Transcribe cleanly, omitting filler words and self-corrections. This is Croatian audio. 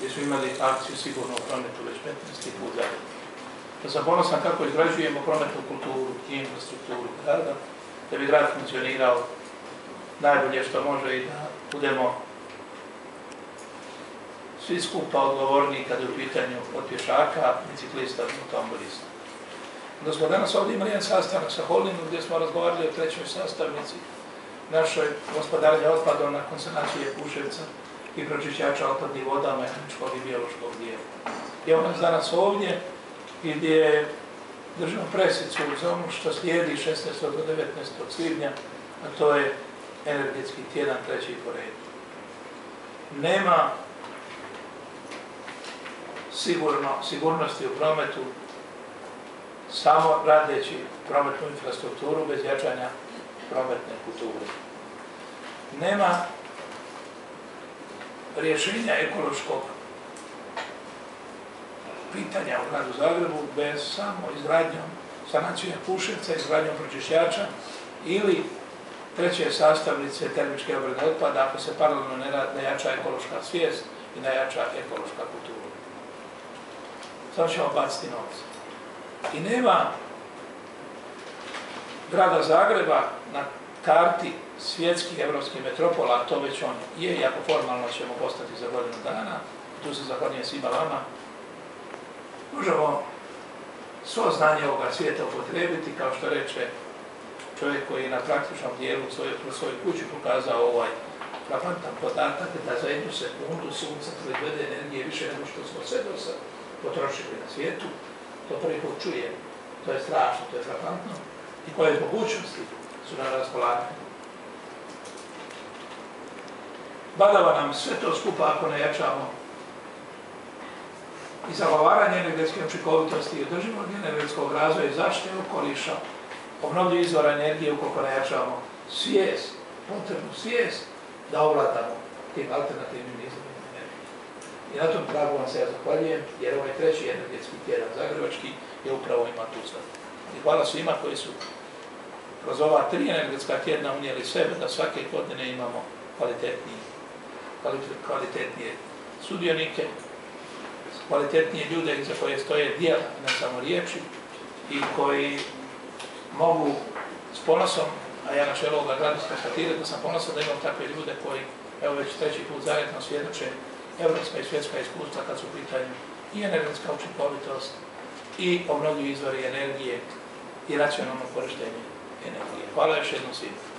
gdje smo imali akciju sigurno u prometu već 15. put zajedno. Da sam ponosan kako izgrađujemo prometnu kulturu i infrastrukturu grada, da bi grad funkcionirao najbolje što može i da budemo svi skupa odgovorni kada je u pitanju od pješaka, biciklista, automobilista. Da smo danas ovdje imali jedan sastanak sa Holdingom gdje smo razgovarali o trećoj sastavnici našoj gospodarenja otpadom nakon sanacije Kuševca i pročišćača otpadnih voda, mehaničkog i biološkog dijela. I evo nas danas ovdje gdje držimo presicu za ono što slijedi 16. do 19. svibnja, a to je energetski tjedan, treći po redu. Nema sigurnosti u prometu samo radeći prometnu infrastrukturu bez jačanja prometne kulture. Nema rješenja ekološkog pitanja u gradu Zagrebu bez samo izgradnjom sanacije Kuševca, izgradnjom pročišćača ili treće sastavnice termičke obrade otpada ako se paralelno ne jača ekološka svijest i ne jača ekološka kultura. Samo ćemo baciti novce. I nema grada Zagreba na karti svjetskih evropskih metropola, a to već on je, iako formalno ćemo postati za godinu dana, tu se zahvaljujem svima vama, možemo svo znanje ovoga svijeta upotrijebiti, kao što reče čovjek koji je na praktičnom dijelu kroz svoju kuću pokazao ovaj frapantan podatak da za 1 sekundu sunca proizvede energije više nego što smo sve do sad potrošili na svijetu. To prvi put čujem. To je strašno, to je frapantno. I koje mogućnosti su na raspolaganju. Badava nam sve to skupa ako ne jačamo i zagovaranje energetske učinkovitosti i održivog energetskog razvoja i zaštite okoliša, obnovljivih izvora energije ukoliko ne jačamo svijest, potrebnu svijest da ovladamo tim alternativnim izvorima energije. I na tom tragu vam se ja zahvaljujem, jer ovaj treći energetski tjedan zagrebački je upravo ima tu svrhu. I hvala svima koji su kroz ova 3 energetska tjedna unijeli sebe da svake godine imamo kvalitetnije sudionike, kvalitetnije ljude za koje stoje djela, ne samo riječi, i koji mogu s ponosom, a ja na čelu ovoga grada konstatirati da sam ponosan da imam takve ljude koji, evo već treći put zajedno svjedoče evropska i svjetska iskustva kad su u pitanju i energetska učinkovitost i obnovljivi izvori energije i racionalno korištenje energije. Hvala još jednom svima.